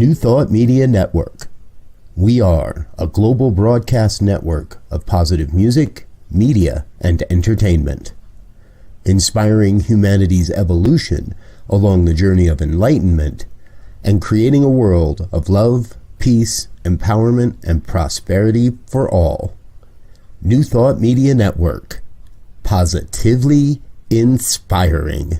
New Thought Media Network. We are a global broadcast network of positive music, media, and entertainment, inspiring humanity's evolution along the journey of enlightenment and creating a world of love, peace, empowerment, and prosperity for all. New Thought Media Network. Positively inspiring.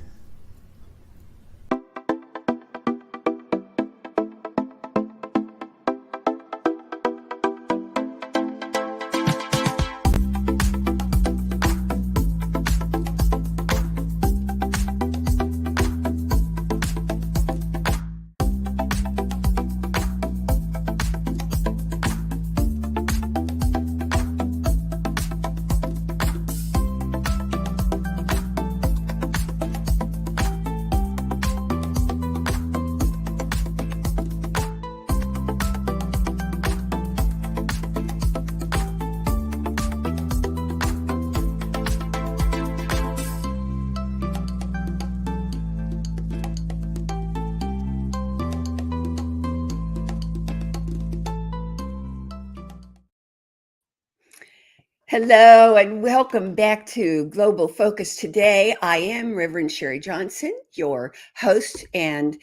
Hello and welcome back to Global Focus. Today, I am Reverend Sharri Johnson, your host, and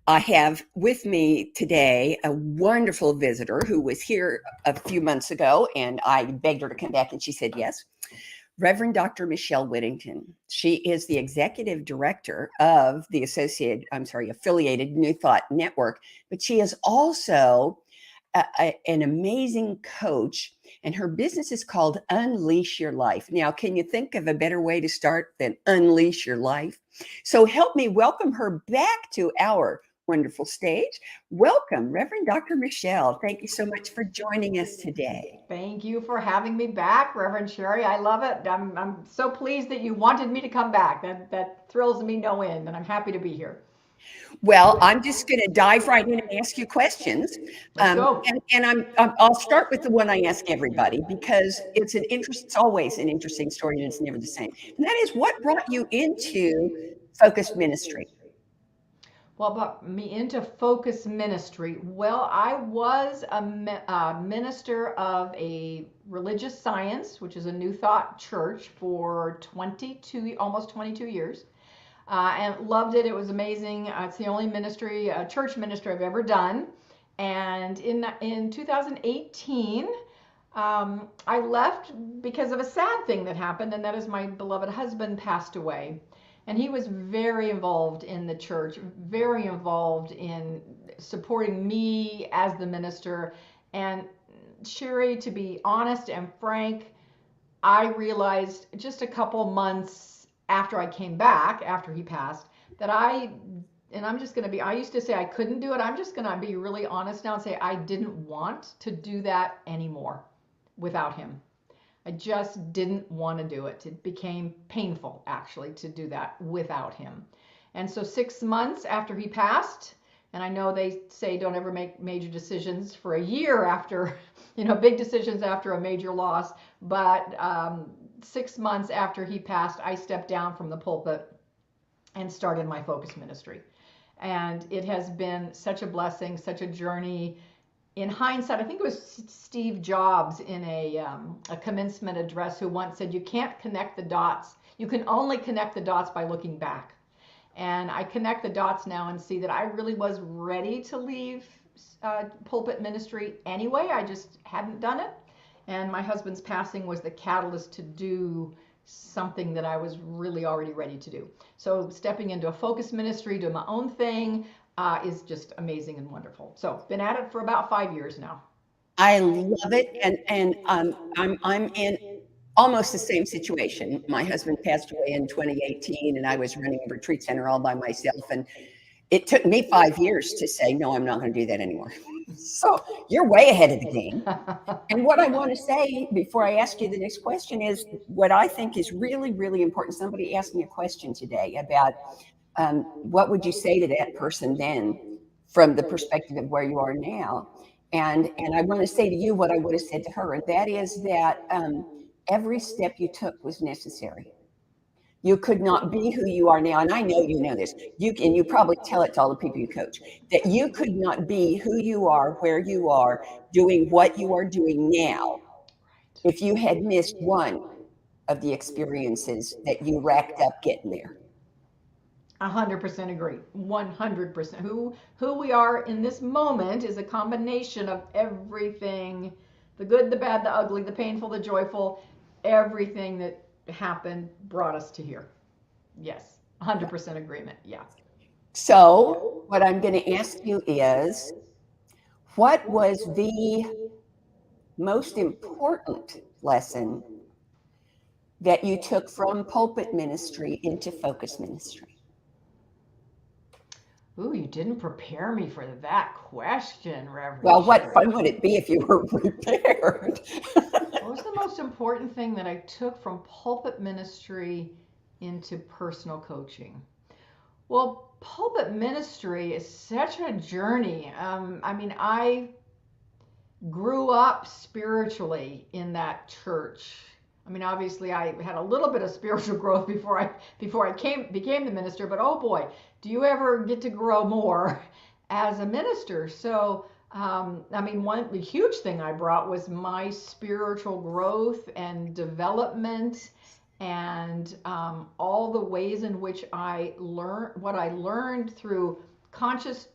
I have with me today a wonderful visitor who was here a few months ago, and I begged her to come back, and she said yes. Reverend Dr. Micelle Whittington. She is the executive director of the affiliated New Thought Network, but she is also an amazing coach, and her business is called Unleash Your Life. Now, can you think of a better way to start than Unleash Your Life? So help me welcome her back to our wonderful stage. Welcome, Reverend Dr. Micelle. Thank you so much for joining us today. Thank you for having me back, Reverend Sharri. I love it. I'm so pleased that you wanted me to come back. That thrills me no end, and I'm happy to be here. Well, I'm just going to dive right in and ask you questions. Let's go. I'll start with the one I ask everybody because it's always an interesting story and it's never the same. And that is, what brought you into focused ministry? What brought me into focus ministry? Well, I was a minister of a religious science, which is a New Thought church, for almost 22 years. And loved it. It was amazing. It's the only church ministry I've ever done. And in 2018, I left because of a sad thing that happened, and that is my beloved husband passed away. And he was very involved in the church, very involved in supporting me as the minister. And Sharri, to be honest and frank, I realized just a couple months after I came back, after he passed, that I used to say I couldn't do it. I'm just going to be really honest now and say I didn't want to do that anymore without him. I just didn't want to do it. It became painful, actually, to do that without him. And so 6 months after he passed, and I know they say don't ever make major decisions for a year after, big decisions after a major loss, but 6 months after he passed, I stepped down from the pulpit and started my focus ministry. And it has been such a blessing, such a journey. In hindsight, I think it was Steve Jobs in a commencement address who once said, you can't connect the dots. You can only connect the dots by looking back. And I connect the dots now and see that I really was ready to leave pulpit ministry anyway. I just hadn't done it. And my husband's passing was the catalyst to do something that I was really already ready to do. So stepping into a focus ministry, doing my own thing, is just amazing and wonderful. So been at it for about 5 years now. I love it, and I'm in almost the same situation. My husband passed away in 2018, and I was running a retreat center all by myself, and it took me 5 years to say, no, I'm not going to do that anymore. So you're way ahead of the game. And what I want to say before I ask you the next question is what I think is really, really important. Somebody asked me a question today about what would you say to that person then from the perspective of where you are now? And I want to say to you what I would have said to her, and that is that every step you took was necessary. You could not be who you are now. And I know you know this. You probably tell it to all the people you coach, that you could not be who you are, where you are, doing what you are doing now if you had missed one of the experiences that you racked up getting there. 100% agree. 100%. Who we are in this moment is a combination of everything, the good, the bad, the ugly, the painful, the joyful, everything that happened brought us to here. Yes. 100% agreement. Yeah. So what I'm going to ask you is, what was the most important lesson that you took from pulpit ministry into focus ministry? Ooh, you didn't prepare me for that question, Reverend. Well, what Sharri. fun would it be if you were prepared? What was the most important thing that I took from pulpit ministry into personal coaching? Well, pulpit ministry is such a journey. I grew up spiritually in that church. Obviously, I had a little bit of spiritual growth before I became the minister. But oh boy, do you ever get to grow more as a minister? So, one huge thing I brought was my spiritual growth and development, and all the ways in which I learned through conscious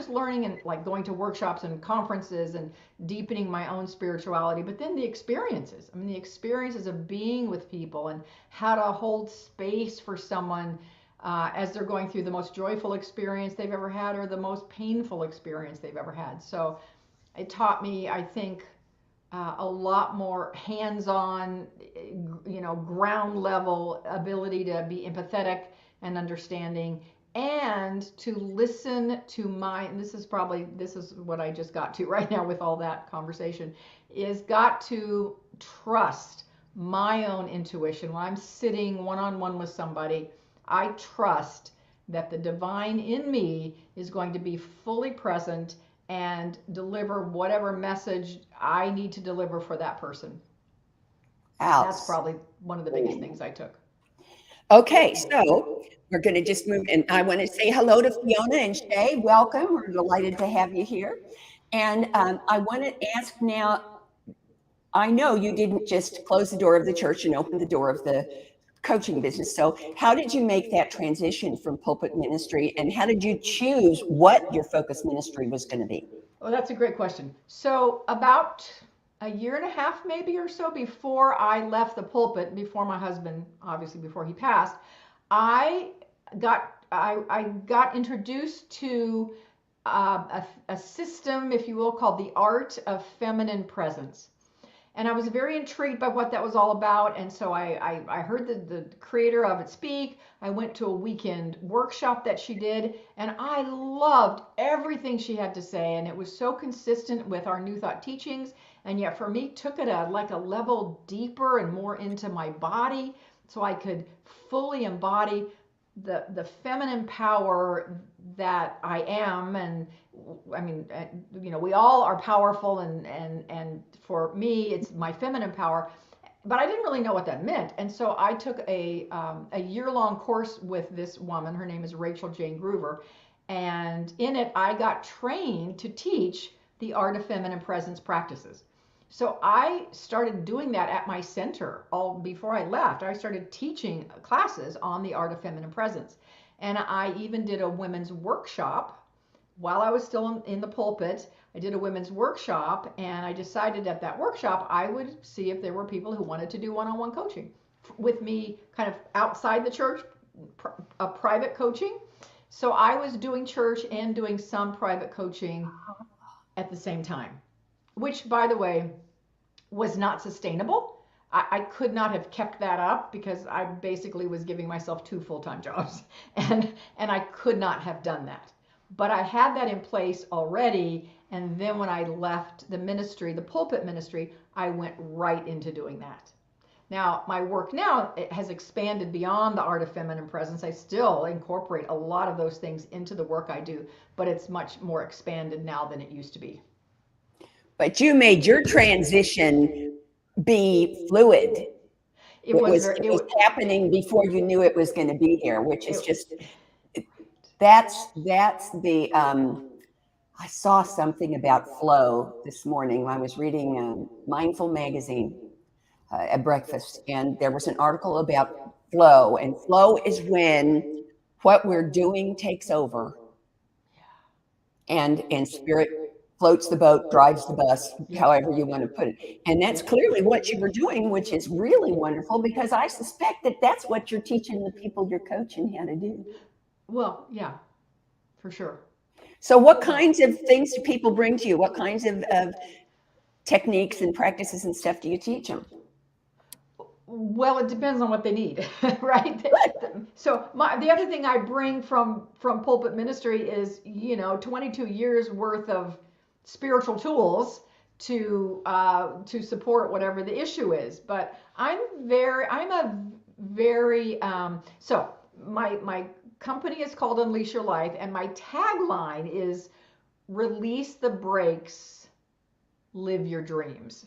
learning, and like going to workshops and conferences and deepening my own spirituality. But then the experiences of being with people and how to hold space for someone as they're going through the most joyful experience they've ever had or the most painful experience they've ever had. So it taught me, I think, a lot more hands-on, ground level ability to be empathetic and understanding, and to listen to and this is what I just got to right now with all that conversation, is got to trust my own intuition. When I'm sitting one-on-one with somebody, I trust that the divine in me is going to be fully present and deliver whatever message I need to deliver for that person. That's probably one of the biggest things I took. Okay, so we're going to just move, and I want to say hello to Fiona and Shay. Welcome. We're delighted to have you here. And I want to ask now, I know you didn't just close the door of the church and open the door of the coaching business. So how did you make that transition from pulpit ministry, and how did you choose what your focus ministry was going to be? Oh, that's a great question. So about a year and a half maybe or so before I left the pulpit, before my husband, obviously before he passed, I got introduced to a system, if you will, called the art of feminine presence. And I was very intrigued by what that was all about. And so I heard the creator of it speak. I went to a weekend workshop that she did, and I loved everything she had to say. And it was so consistent with our New Thought teachings. And yet for me, took it a level deeper and more into my body, so I could fully embody the feminine power that I am. And we all are powerful, and for me, it's my feminine power, but I didn't really know what that meant. And so I took a year-long course with this woman. Her name is Rachel Jane Groover, and in it, I got trained to teach the art of feminine presence practices. So I started doing that at my center. Before I left, I started teaching classes on the art of feminine presence. And I even did a women's workshop while I was still in the pulpit. I did a women's workshop, and I decided at that workshop I would see if there were people who wanted to do one-on-one coaching with me, kind of outside the church, a private coaching. So I was doing church and doing some private coaching at the same time, which, by the way, was not sustainable. I could not have kept that up because I basically was giving myself 2 full-time jobs, and I could not have done that. But I had that in place already, and then when I left the ministry, the pulpit ministry, I went right into doing that. Now, my work now, it has expanded beyond the art of feminine presence. I still incorporate a lot of those things into the work I do, but it's much more expanded now than it used to be. But you made your transition be fluid. It was it was happening before you knew it was going to be there, which is just, that's the, I saw something about flow this morning. I was reading Mindful Magazine at breakfast, and there was an article about flow, and flow is when what we're doing takes over, and spirit floats the boat, drives the bus, however you want to put it. And that's clearly what you were doing, which is really wonderful, because I suspect that that's what you're teaching the people you're coaching how to do. Well, yeah, for sure. So what kinds of things do people bring to you? What kinds of techniques and practices and stuff do you teach them? Well, it depends on what they need, right? So the other thing I bring from pulpit ministry is, 22 years worth of spiritual tools to support whatever the issue is. But so my company is called Unleash Your Life, and my tagline is release the brakes, live your dreams.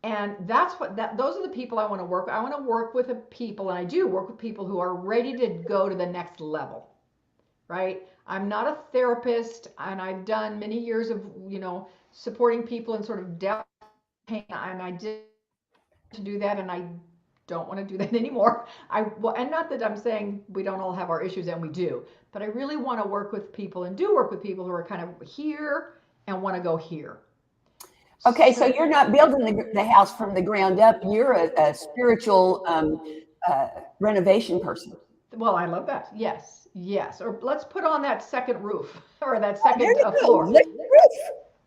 And those are the people I want to work with. I want to work with people, and I do work with people who are ready to go to the next level, right? I'm not a therapist, and I've done many years of, supporting people in sort of depth pain, and I did to do that, and I don't want to do that anymore. And not that I'm saying we don't all have our issues, and we do, but I really want to work with people, and do work with people who are kind of here and want to go here. Okay, so you're not building the house from the ground up. You're a spiritual renovation person. Well, I love that. Yes. Or let's put on that second roof, or that second floor. Lift the roof.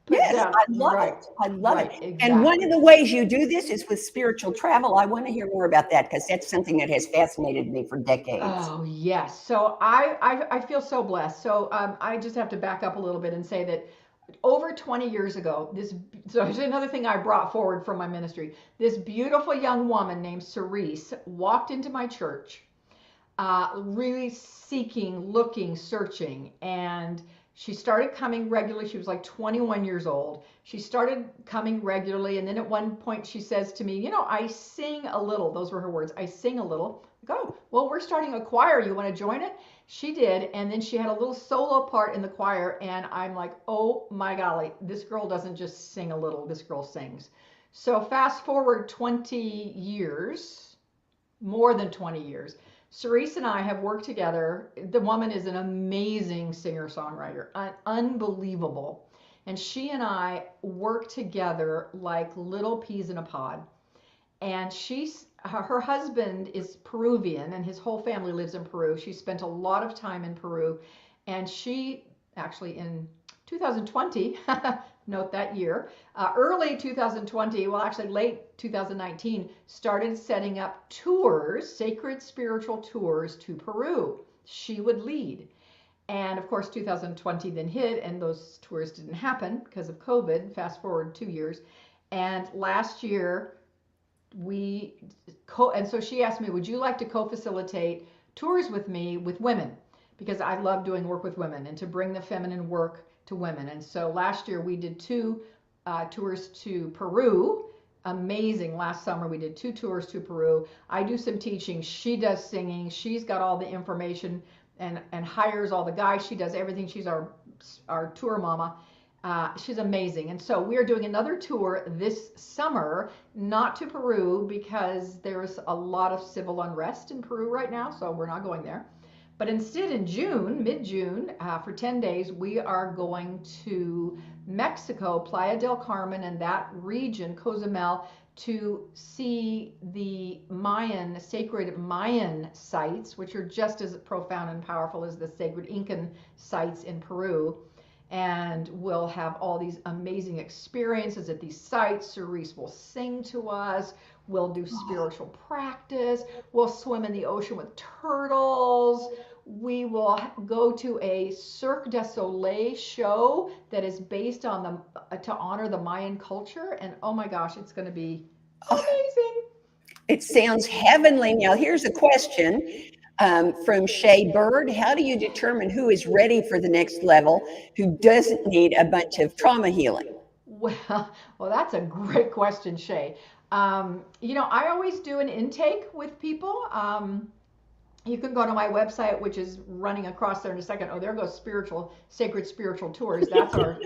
Yes, down. I love it. I love it. Exactly. And one of the ways you do this is with spiritual travel. I want to hear more about that, because that's something that has fascinated me for decades. Oh, yes. So I feel so blessed. So I just have to back up a little bit and say that over 20 years ago, so here's another thing I brought forward from my ministry. This beautiful young woman named Sharri walked into my church, really seeking, looking, searching, and she started coming regularly. She was like 21 years old. She started coming regularly, and then at one point she says to me, I sing a little. Those were her words. I sing a little. I go, well, we're starting a choir. You want to join it? She did, and then she had a little solo part in the choir, and I'm like, oh my golly, this girl doesn't just sing a little, this girl sings. So fast forward 20 years, more than 20 years, Cerise and I have worked together. The woman is an amazing singer-songwriter, unbelievable. And she and I work together like little peas in a pod. And her husband is Peruvian, and his whole family lives in Peru. She spent a lot of time in Peru, and she actually in 2020, note that year, early 2020, well, actually late 2019, started setting up tours, sacred spiritual tours to Peru. She would lead. And of course, 2020 then hit, and those tours didn't happen because of COVID. Fast forward 2 years. And last year, and so she asked me, would you like to co-facilitate tours with me with women? Because I love doing work with women and to bring the feminine work to women. And so last year we did 2 tours to Peru. Amazing. Last summer we did 2 tours to Peru. I do some teaching. She does singing. She's got all the information and hires all the guys. She does everything. She's our tour mama. She's amazing. And so we're doing another tour this summer, not to Peru, because there's a lot of civil unrest in Peru right now, so we're not going there. But instead in June, mid-June, for 10 days, we are going to Mexico, Playa del Carmen, and that region, Cozumel, to see the sacred Mayan sites, which are just as profound and powerful as the sacred Incan sites in Peru. And we'll have all these amazing experiences at these sites. Cerise will sing to us. We'll do spiritual practice. We'll swim in the ocean with turtles. We will go to a Cirque du Soleil show that is based on to honor the Mayan culture. And oh my gosh, it's going to be amazing. It sounds heavenly. Now, here's a question. From Shay Bird, how do you determine who is ready for the next level, who doesn't need a bunch of trauma healing? Well, that's a great question, Shay. I always do an intake with people. You can go to my website, which is running across there in a second. Oh, there goes Sacred Spiritual Tours. That's our.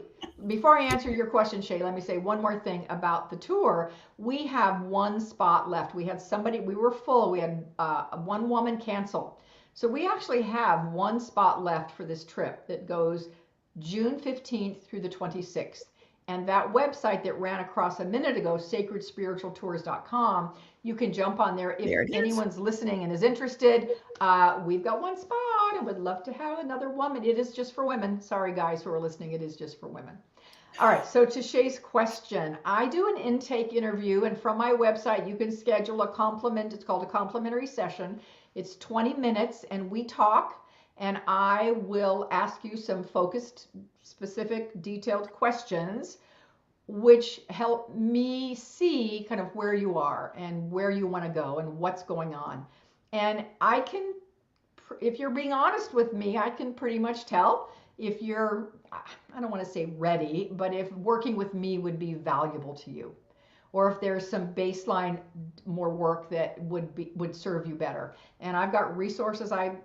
Before I answer your question, Shay, let me say one more thing about the tour. We have one spot left. We were full. We had one woman cancel. So we actually have one spot left for this trip that goes June 15th through the 26th. And that website that ran across a minute ago, sacredspiritualtours.com, you can jump on there if anyone's listening and is interested. We've got one spot and would love to have another woman. It is just for women. Sorry, guys who are listening, it is just for women. All right, so to Shay's question, I do an intake interview, and from my website, you can schedule it's called a complimentary session. It's 20 minutes, and we talk, and I will ask you some focused, specific, detailed questions which help me see kind of where you are and where you want to go and what's going on. And if you're being honest with me, I can pretty much tell if you're, I don't want to say ready, but if working with me would be valuable to you, or if there's some baseline more work that would serve you better. And I've got resources I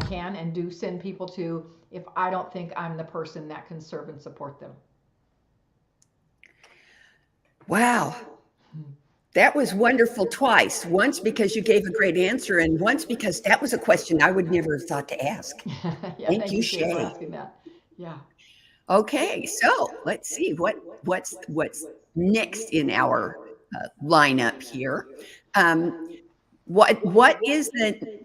can and do send people to if I don't think I'm the person that can serve and support them. Wow. That was wonderful twice. Once because you gave a great answer, and once because that was a question I would never have thought to ask. Thank you, Shay. For asking that. Yeah. Okay, so let's see what's next in our lineup here. What is the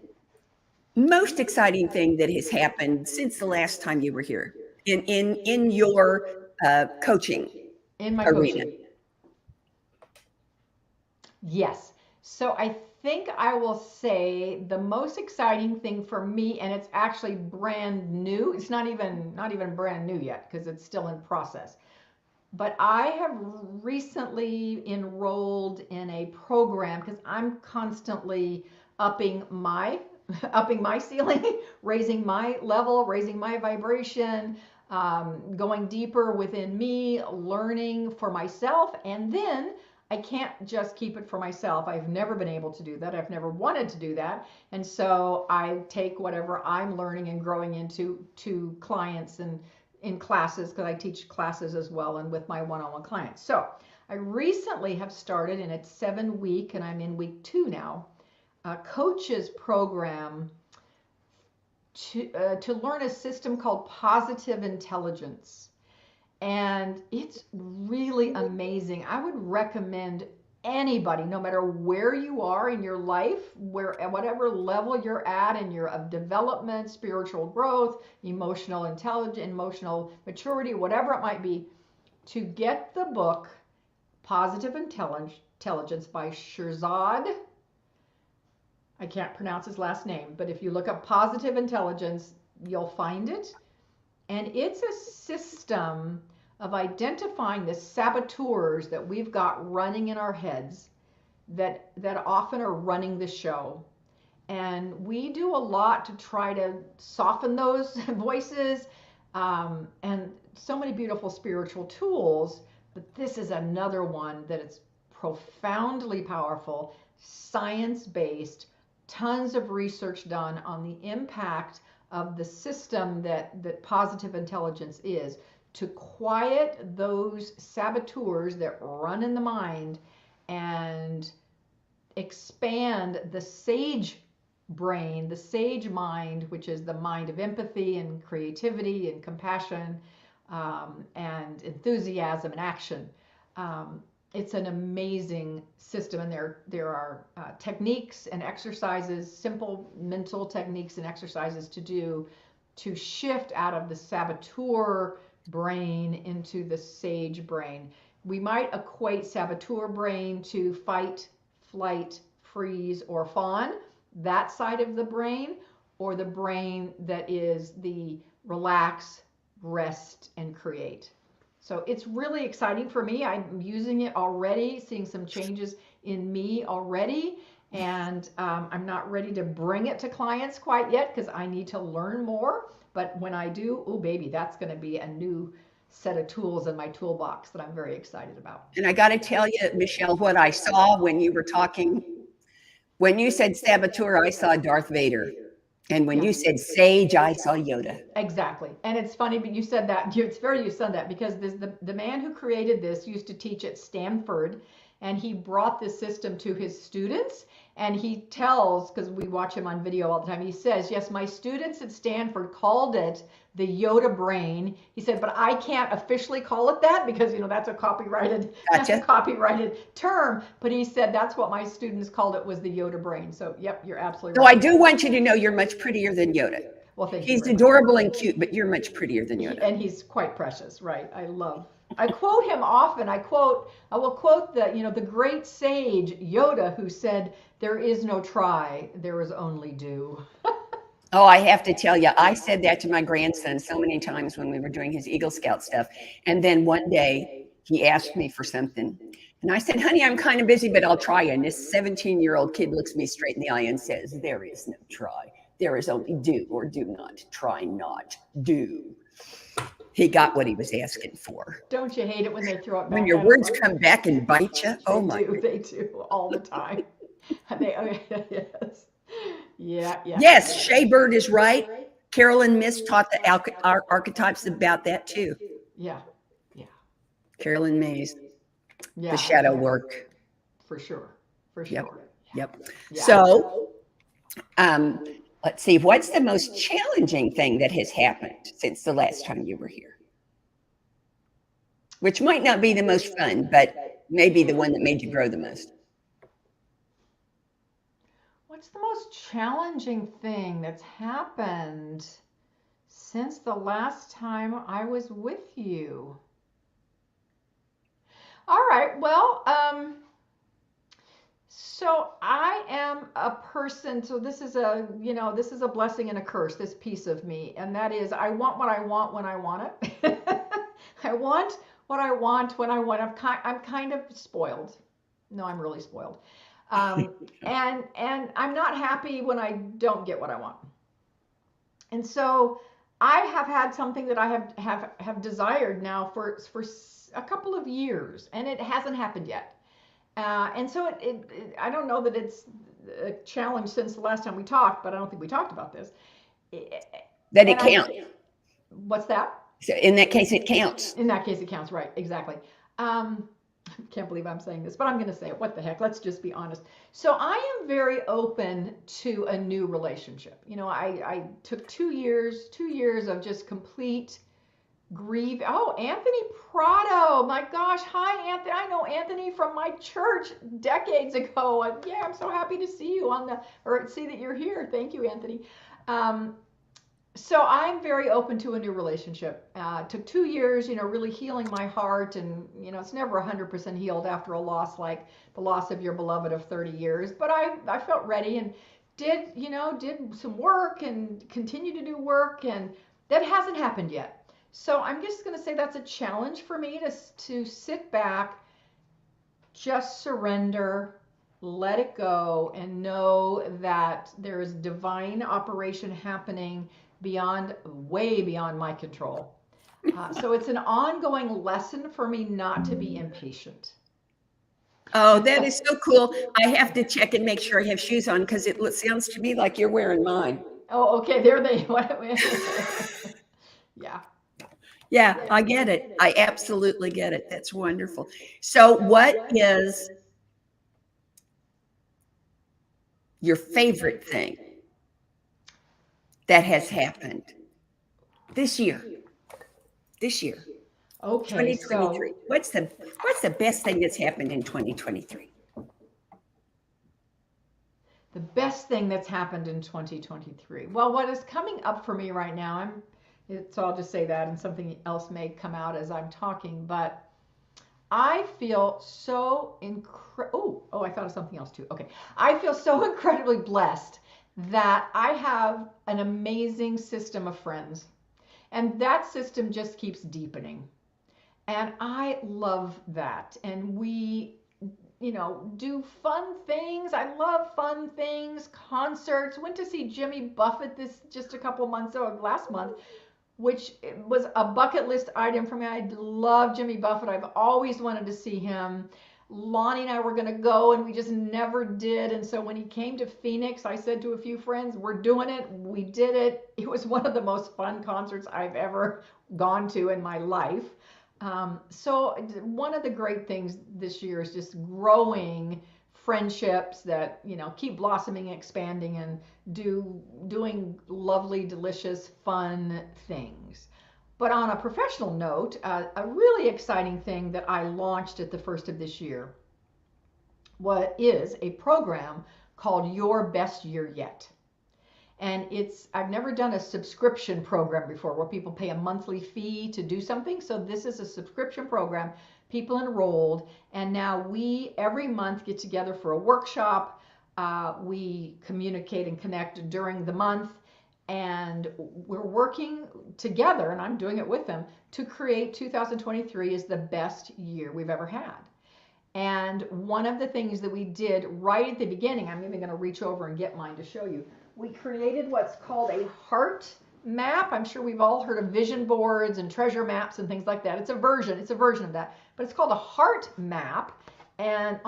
most exciting thing that has happened since the last time you were here in your coaching? In my arena? coaching. Yes. So I think I will say the most exciting thing for me, and it's actually brand new. It's not even brand new yet because it's still in process. But I have recently enrolled in a program because I'm constantly upping my ceiling, raising my level, raising my vibration, going deeper within me, learning for myself, and then I can't just keep it for myself. I've never been able to do that. I've never wanted to do that. And so I take whatever I'm learning and growing into to clients and in classes, because I teach classes as well and with my one-on-one clients. So I recently have started, and it's 7-week, and I'm in week 2 now, a coaches program to learn a system called positive intelligence. And it's really amazing. I would recommend anybody, no matter where you are in your life, whatever level you're at in your of development, spiritual growth, emotional intelligence, emotional maturity, whatever it might be, to get the book Positive Intelligence by Shirzad. I can't pronounce his last name, but if you look up Positive Intelligence, you'll find it. And it's a system of identifying the saboteurs that we've got running in our heads that often are running the show. And we do a lot to try to soften those voices, and so many beautiful spiritual tools. But this is another one that is profoundly powerful, science-based, tons of research done on the impact of the system that positive intelligence is, to quiet those saboteurs that run in the mind and expand the sage brain, the sage mind, which is the mind of empathy and creativity and compassion, and enthusiasm and action. It's an amazing system, and there are techniques and exercises, simple mental techniques and exercises to do to shift out of the saboteur brain into the sage brain. We might equate saboteur brain to fight, flight, freeze, or fawn, that side of the brain, or the brain that is the relax, rest, and create. So it's really exciting for me. I'm using it already, seeing some changes in me already. And I'm not ready to bring it to clients quite yet because I need to learn more. But when I do, oh baby, that's going to be a new set of tools in my toolbox that I'm very excited about. And I got to tell you, Michelle, what I saw when you were talking, when you said saboteur, I saw Darth Vader. And when you said sage, I saw Yoda. Exactly. And it's funny, but you said that, it's very you said that, because the man who created this used to teach at Stanford, and he brought this system to his students, and he tells, because we watch him on video all the time, he says, yes, my students at Stanford called it the Yoda brain. He said, but I can't officially call it that because, that's a copyrighted, Gotcha. that's a copyrighted term. But he said that's what my students called it, was the Yoda brain. So, yep, you're absolutely So right. I do want you to know you're much prettier than Yoda. Well, thank you. He's adorable and cute, but you're much prettier than Yoda. And he's quite precious, right? I quote him often. I will quote the great sage Yoda, who said, there is no try, there is only do. Oh, I have to tell you, I said that to my grandson so many times when we were doing his Eagle Scout stuff. And then one day he asked me for something. And I said, honey, I'm kind of busy, but I'll try. And this 17-year-old kid looks me straight in the eye and says, there is no try. There is only do or do not. Try not. Do. He got what he was asking for. Don't you hate it when they throw it back? When your words come back and bite you? Oh, my. They do all the time. Yes. Yeah. Yes, Shea Bird is right. Carolyn Miss taught the archetypes about that too. Yeah. Carolyn Mays, Yeah. the shadow work. For sure. Yep. Yeah. So, let's see. What's the most challenging thing that has happened since the last time you were here? Which might not be the most fun, but maybe the one that made you grow the most. What's the most challenging thing that's happened since the last time I was with you? All right. Well, so I am a person. So this is a blessing and a curse, this piece of me. And that is, I want what I want when I want it. I want what I want when I want. I'm kind of spoiled. No, I'm really spoiled. And I'm not happy when I don't get what I want. And so I have had something that I have desired now for a couple of years, and it hasn't happened yet. And so I don't know that it's a challenge since the last time we talked, but I don't think we talked about this. That it counts. What's that? So in that case, it counts. In that case, it counts, right? Exactly. Can't believe I'm saying this, but I'm going to say it. What the heck? Let's just be honest. So I am very open to a new relationship. I took 2 years of just complete grief. Oh, Anthony Prado. My gosh. Hi, Anthony. I know Anthony from my church decades ago. And yeah, I'm so happy to see you see that you're here. Thank you, Anthony. So I'm very open to a new relationship. Took 2 years, really healing my heart, and it's never 100% healed after a loss like the loss of your beloved of 30 years. But I felt ready and did some work and continue to do work, and that hasn't happened yet. So I'm just going to say that's a challenge for me to sit back, just surrender, let it go, and know that there is divine operation happening way beyond my control. So it's an ongoing lesson for me not to be impatient. Oh, that is so cool. I have to check and make sure I have shoes on because it sounds to me like you're wearing mine. Oh, okay. There they Yeah. Yeah, I get it. I absolutely get it. That's wonderful. So what is your favorite thing that has happened this year? Okay, 2023. so What's the best thing that's happened in 2023? the best thing that's happened in 2023. Well, what is coming up for me right now, so I'll just say that, and something else may come out as I'm talking, but I feel so I thought of something else too. Okay. I feel so incredibly blessed that I have an amazing system of friends, and that system just keeps deepening. And I love that. And we, do fun things. I love fun things, concerts. Went to see Jimmy Buffett last month. which was a bucket list item for me. I love Jimmy Buffett. I've always wanted to see him. Lonnie and I were going to go, and we just never did. And so when he came to Phoenix, I said to a few friends, we're doing it. We did it. It was one of the most fun concerts I've ever gone to in my life. So one of the great things this year is just growing friendships that, you know, keep blossoming, expanding, and doing lovely, delicious, fun things. But on a professional note, a really exciting thing that I launched at the first of this year is a program called Your Best Year Yet. And I've never done a subscription program before where people pay a monthly fee to do something. So this is a subscription program, people enrolled, and now we every month get together for a workshop. We communicate and connect during the month, and we're working together, and I'm doing it with them, to create 2023 as the best year we've ever had. And one of the things that we did right at the beginning, I'm even going to reach over and get mine to show you. We created what's called a heart map. I'm sure we've all heard of vision boards and treasure maps and things like that. It's a version of that, but it's called a heart map. And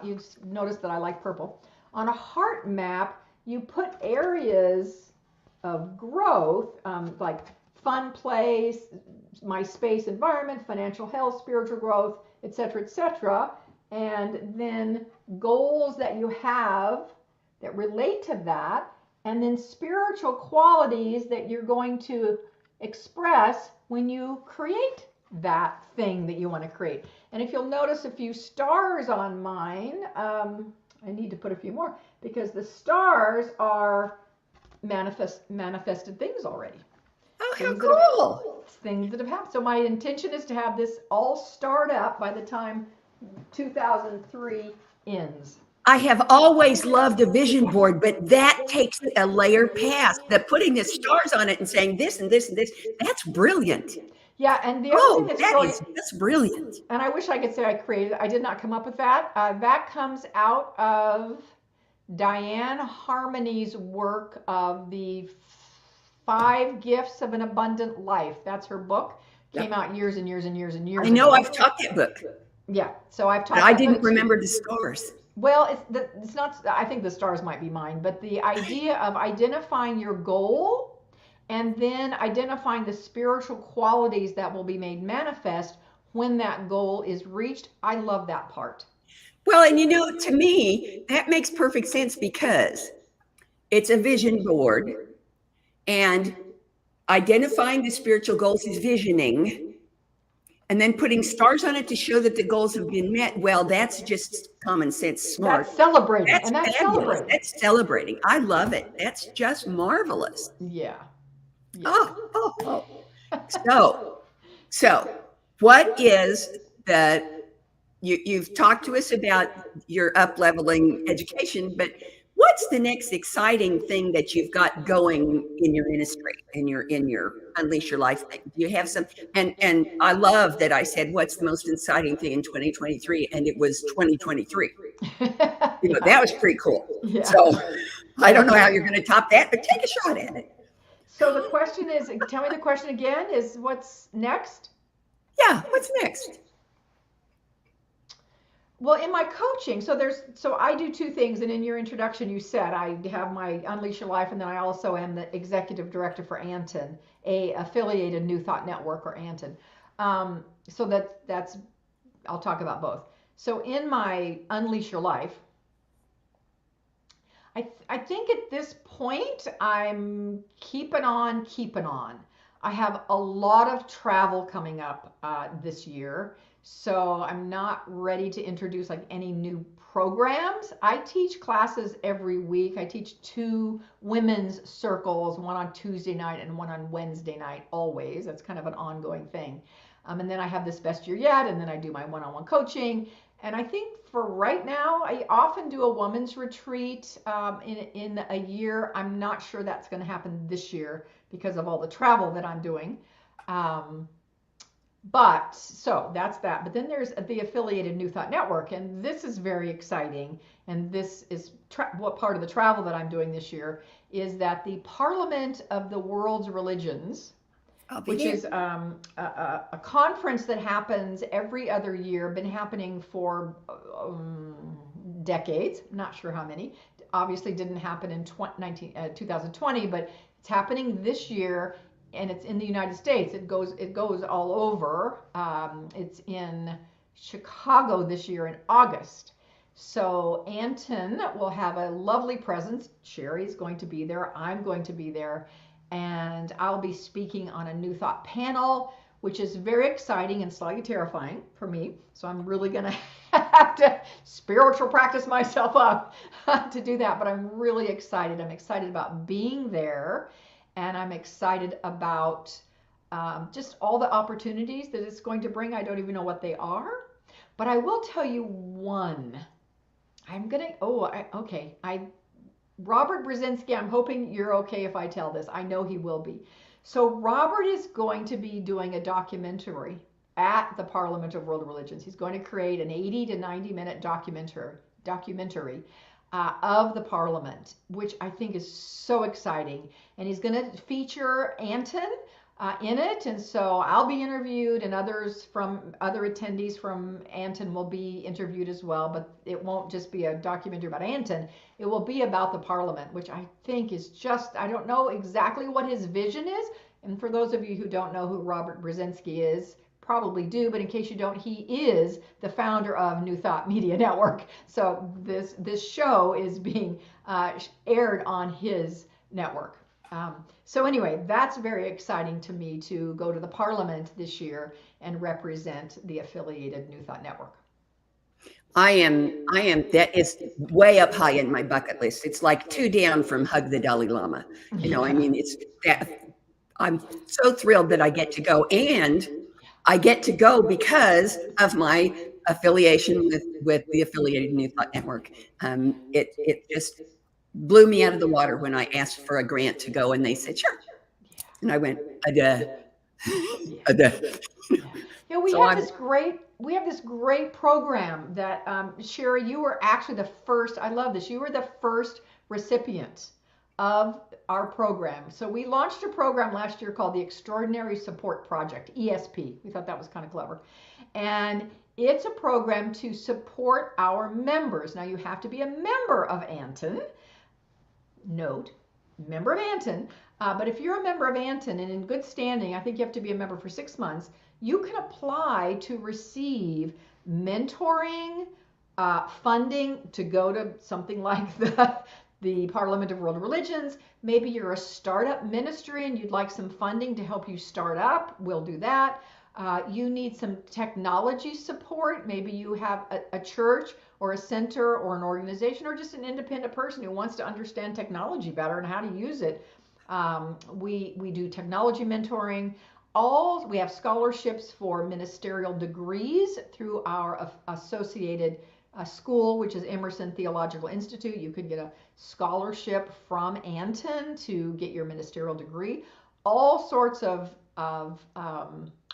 you notice that I like purple. On a heart map, you put areas of growth, like fun place, my space environment, financial health, spiritual growth, etc., and then goals that you have that relate to that, and then spiritual qualities that you're going to express when you create that thing that you want to create. And if you'll notice a few stars on mine, I need to put a few more, because the stars are manifested things already. Oh, how cool. Things that have happened. So my intention is to have this all start up by the time 2003 ends. I have always loved a vision board, but that takes it a layer past the putting the stars on it and saying this and this and this. That's brilliant. Yeah, and the other thing that's brilliant. And I wish I could say I created it. I did not come up with that. That comes out of Diane Harmony's work of the 5 Gifts of an Abundant Life. That's her book. Came out years and years and years and years ago. I know, ago. I've taught that book. Yeah, so I've taught. But I didn't remember the stars. Well, it's not. I think the stars might be mine, but the idea of identifying your goal and then identifying the spiritual qualities that will be made manifest when that goal is reached. I love that part. Well, and you know, to me, that makes perfect sense because it's a vision board, and identifying the spiritual goals is visioning, and then putting stars on it to show that the goals have been met. Well, that's just common sense, smart. That's celebrating. That's fabulous. That's celebrating. I love it. That's just marvelous. Yeah. Oh. So what is you've talked to us about your up-leveling education, but what's the next exciting thing that you've got going in your ministry, in your Unleash Your Life thing? Do you have some? And I love that I said, what's the most exciting thing in 2023? And it was 2023. That was pretty cool. Yeah. So I don't know how you're going to top that, but take a shot at it. So the question is, tell me the question again, is what's next? Yeah, what's next? Well, in my coaching, so I do 2 things, and in your introduction you said I have my Unleash Your Life, and then I also am the executive director for Anton, a affiliated New Thought Network, or Anton. So that's I'll talk about both. So in my Unleash Your Life, I think at this point I'm keeping on. I have a lot of travel coming up this year. So I'm not ready to introduce like any new programs. I teach classes every week. I teach 2 women's circles, one on Tuesday night and one on Wednesday night, always. That's kind of an ongoing thing. And then I have this Best Year Yet, and then I do my one-on-one coaching. And I think for right now, I often do a women's retreat in a year. I'm not sure that's going to happen this year because of all the travel that I'm doing. But so that's that. But then there's the affiliated New Thought Network, and this is very exciting. And this is what part of the travel that I'm doing this year is that the Parliament of the World's Religions I'll be which there. is a conference that happens every other year, been happening for decades, not sure how many. Obviously didn't happen in 2020, but it's happening this year, and it's in the United States. It goes all over. It's in Chicago this year in August. So Anton will have a lovely presence. Sharri's going to be there. I'm going to be there. And I'll be speaking on a New Thought panel, which is very exciting and slightly terrifying for me. So I'm really going to have to spiritual practice myself up to do that. But I'm really excited. I'm excited about being there. And I'm excited about just all the opportunities that it's going to bring. I don't even know what they are. But I will tell you one. Robert Brzezinski, I'm hoping you're okay if I tell this. I know he will be. So Robert is going to be doing a documentary at the Parliament of World Religions. He's going to create an 80 to 90 minute documentary of the Parliament, which I think is so exciting. And he's going to feature Anton in it, and so I'll be interviewed, and other attendees from Anton will be interviewed as well. But it won't just be a documentary about Anton; it will be about the Parliament, which I think is I don't know exactly what his vision is. And for those of you who don't know who Robert Brzezinski is, probably do, but in case you don't, he is the founder of New Thought Media Network. So this show is being aired on his network. So anyway, that's very exciting to me to go to the Parliament this year and represent the affiliated New Thought Network. I am, that is way up high in my bucket list. It's like 2 down from hug the Dalai Lama. I mean, it's that I'm so thrilled that I get to go, and I get to go because of my affiliation with the affiliated New Thought Network. It just blew me out of the water when I asked for a grant to go, and they said, sure. And I went, Yeah, we So have this great program that Sharri, you were actually the first. I love this. You were the first recipient of our program. So we launched a program last year called the Extraordinary Support Project, ESP. We thought that was kind of clever. And it's a program to support our members. Now you have to be a member of Anton. Note, member of Anton. But if you're a member of Anton and in good standing, I think you have to be a member for 6 months, you can apply to receive mentoring, funding to go to something like the Parliament of World Religions. Maybe you're a startup ministry and you'd like some funding to help you start up. We'll do that. You need some technology support. Maybe you have a church or a center or an organization or just an independent person who wants to understand technology better and how to use it. We do technology mentoring. We have scholarships for ministerial degrees through our associated school, which is Emerson Theological Institute. You could get a scholarship from Anton to get your ministerial degree. All sorts of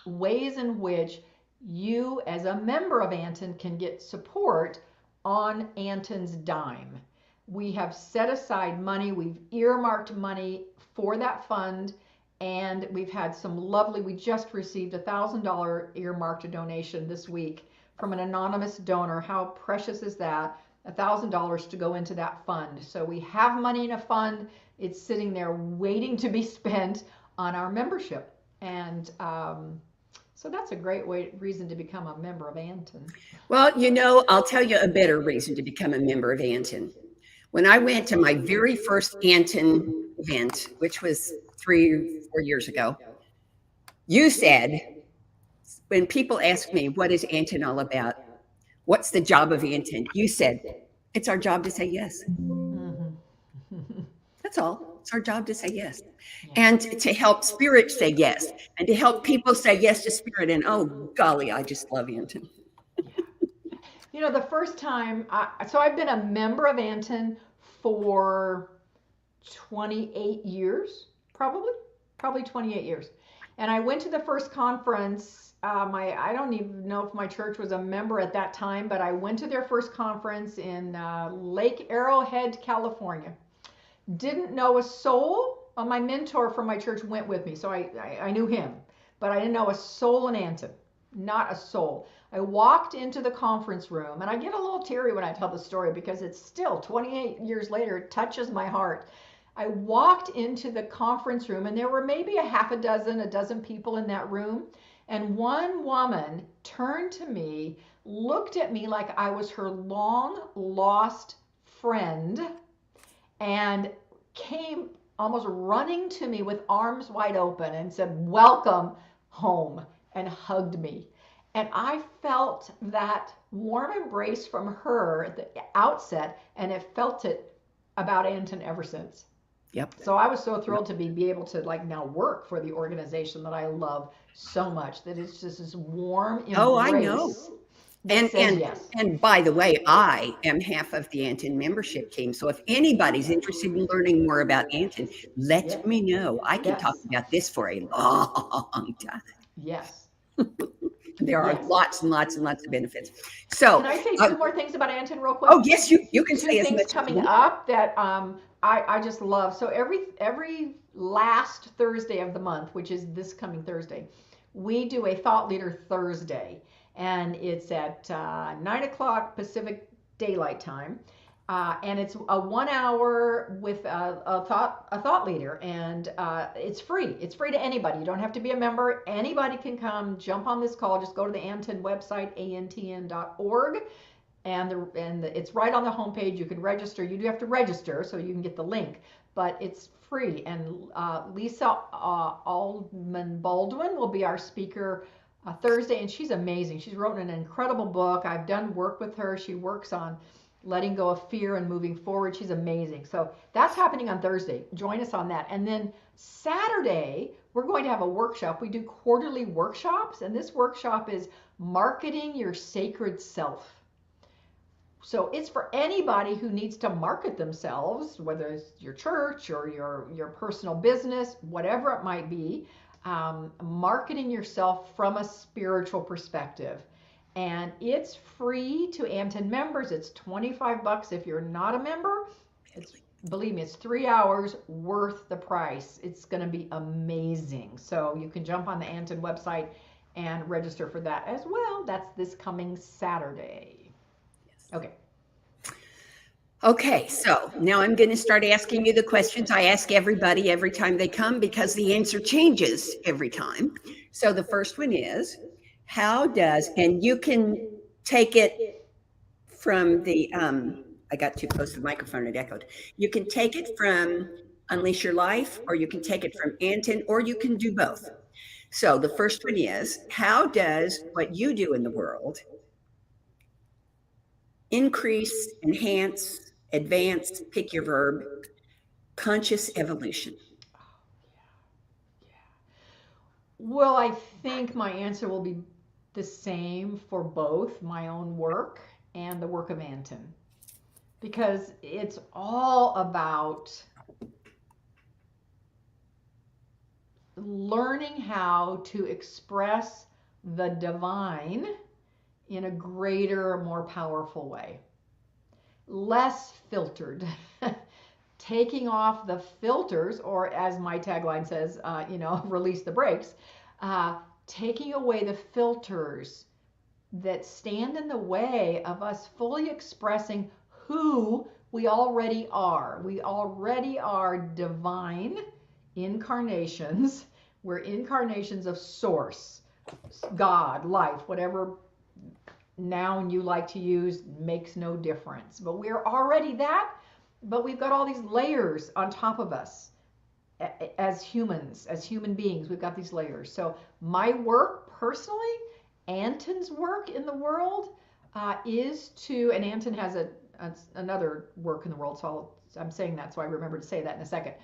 ways in which you, as a member of Anton, can get support on Anton's dime. We have set aside money. We've earmarked money for that fund. And we've had we just received a $1,000 earmarked donation this week from an anonymous donor. How precious is that? $1,000 to go into that fund. So we have money in a fund. It's sitting there waiting to be spent on our membership. And so that's a great reason to become a member of Anton. Well, I'll tell you a better reason to become a member of Anton. When I went to my very first Anton event, which was 3 or 4 years ago, you said, when people ask me, what is Anton all about? What's the job of Anton? You said, it's our job to say yes. Mm-hmm. That's all. It's our job to say yes. And to help spirit say yes. And to help people say yes to spirit. And oh, golly, I just love Anton. The first time, so I've been a member of Anton for 28 years, probably 28 years. And I went to the first conference. I don't even know if my church was a member at that time, but I went to their first conference in Lake Arrowhead, California. Didn't know a soul my mentor from my church went with me, so I knew him, but I didn't know a soul in Anton, not a soul. I walked into the conference room, and I get a little teary when I tell the story because it's still 28 years later, it touches my heart. I walked into the conference room, and there were maybe a dozen people in that room, and one woman turned to me, looked at me like I was her long lost friend, and came almost running to me with arms wide open and said, "Welcome home," and hugged me. And I felt that warm embrace from her at the outset, and have felt it about Anton ever since. Yep. So I was so thrilled to be able to like now work for the organization that I love so much, that it's just this warm embrace. Oh, I know. That says yes. And by the way, I am half of the Anton membership team. So if anybody's interested in learning more about Anton, let me know. I can talk about this for a long time. Yes. There are lots and lots and lots of benefits. So can I say two more things about Anton real quick? Oh, yes, you can say as much. Two things coming up that I just love. So every last Thursday of the month, which is this coming Thursday, we do a Thought Leader Thursday, and it's at 9 o'clock Pacific Daylight Time. And it's a 1 hour with a thought leader, and it's free. It's free to anybody. You don't have to be a member. Anybody can come, jump on this call. Just go to the Anton website, antn.org, and it's right on the homepage. You can register. You do have to register so you can get the link, but it's free. And Lisa Altman Baldwin will be our speaker Thursday, and she's amazing. She's written an incredible book. I've done work with her. She works on letting go of fear and moving forward. She's amazing. So that's happening on Thursday. Join us on that. And then Saturday, we're going to have a workshop. We do quarterly workshops, and this workshop is Marketing Your Sacred Self. So it's for anybody who needs to market themselves, whether it's your church or your personal business, whatever it might be, marketing yourself from a spiritual perspective. And it's free to Anton members. It's $25 if you're not a member. Believe me, it's 3 hours worth the price. It's going to be amazing. So you can jump on the Anton website and register for that as well. That's this coming Saturday. Okay. Okay, so now I'm going to start asking you the questions I ask everybody every time they come, because the answer changes every time. So the first one is, how does, and you can take it from the, I got too close to the microphone, it echoed. You can take it from Unleash Your Life, or you can take it from Anton, or you can do both. So the first one is, how does what you do in the world increase, enhance, advance, pick your verb, conscious evolution? Well, I think my answer will be the same for both my own work and the work of Anton, because it's all about learning how to express the divine in a greater, more powerful way, less filtered, taking off the filters, or as my tagline says, release the brakes, taking away the filters that stand in the way of us fully expressing who we already are. We already are divine incarnations. We're incarnations of Source, God, life, whatever noun you like to use, makes no difference. But we're already that, but we've got all these layers on top of us. As humans, as human beings, we've got these layers. So my work personally, Anton's work in the world, is to, and Anton has another work in the world, so I'm saying that so I remember to say that in a second,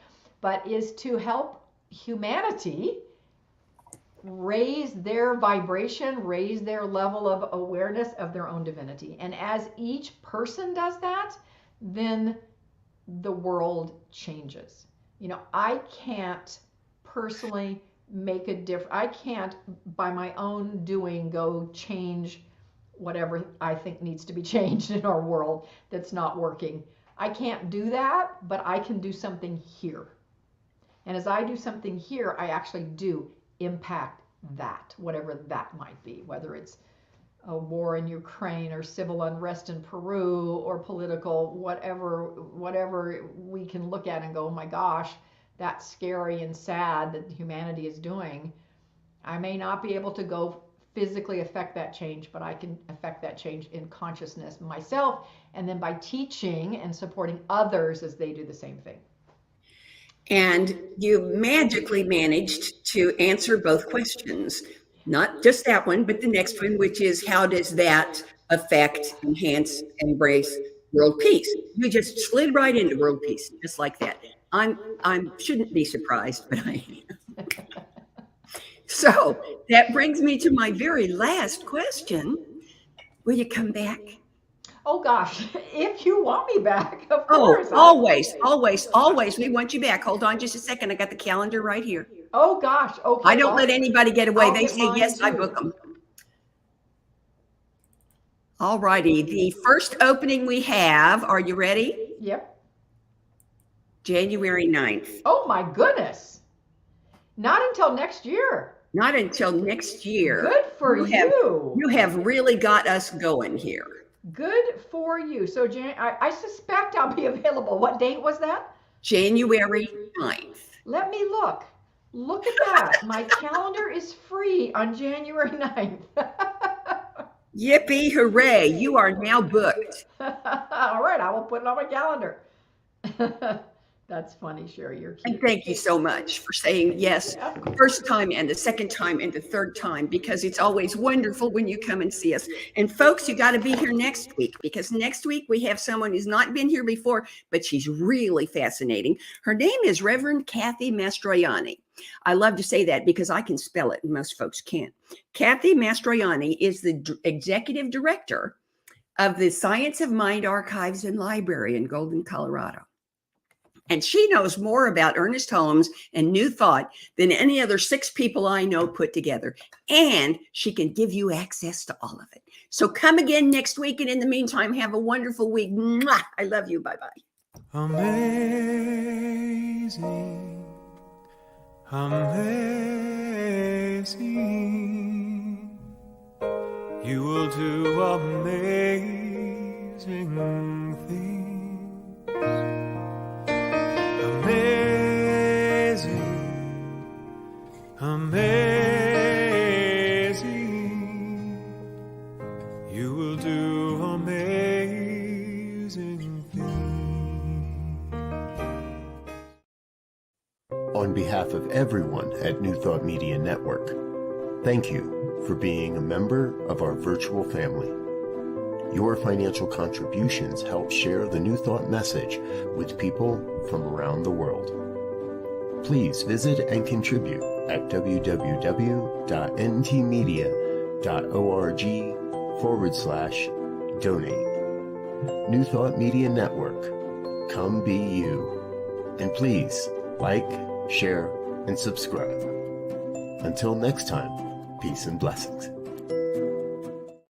but is to help humanity raise their vibration, raise their level of awareness of their own divinity. And as each person does that, then the world changes. I can't personally make a difference. I can't, by my own doing, go change whatever I think needs to be changed in our world that's not working. I can't do that, but I can do something here. And as I do something here, I actually do impact that, whatever that might be, whether it's a war in Ukraine or civil unrest in Peru or political, whatever we can look at and go, oh my gosh, that's scary and sad that humanity is doing. I may not be able to go physically affect that change, but I can affect that change in consciousness myself, and then by teaching and supporting others as they do the same thing. And you magically managed to answer both questions, not just that one, but the next one, which is how does that affect, enhance, embrace world peace? You just slid right into world peace, just like that. I shouldn't be surprised, but I am. So that brings me to my very last question. Will you come back? Oh gosh, if you want me back, of course. course. Always. We want you back. Hold on just a second. I got the calendar right here. Oh gosh, okay. I don't let anybody get away. They say yes, too. I book them. All righty. The first opening we have, are you ready? Yep. January 9th. Oh my goodness. Not until next year. Not until next year. Good for you. You have really got us going here. Good for you. So I suspect I'll be available. What date was that? January 9th. Let me look. Look at that. My calendar is free on January 9th. Yippee, hooray. You are now booked. All right. I will put it on my calendar. That's funny, Sharri. You're cute. And thank you so much for saying yes, the first time and the second time and the third time, because it's always wonderful when you come and see us. And folks, you got to be here next week, because next week we have someone who's not been here before, but she's really fascinating. Her name is Reverend Kathy Mastroianni. I love to say that because I can spell it and most folks can't. Kathy Mastroianni is the executive director of the Science of Mind Archives and Library in Golden, Colorado. And she knows more about Ernest Holmes and New Thought than any other 6 people I know put together. And she can give you access to all of it. So come again next week. And in the meantime, have a wonderful week. Mwah! I love you. Bye-bye. Amazing. Amazing. You will do amazing things. Amazing, amazing, you will do amazing things. On behalf of everyone at New Thought Media Network, thank you for being a member of our virtual family. Your financial contributions help share the New Thought message with people from around the world. Please visit and contribute at www.ntmedia.org/donate. New Thought Media Network, come be you. And please like, share, and subscribe. Until next time, peace and blessings.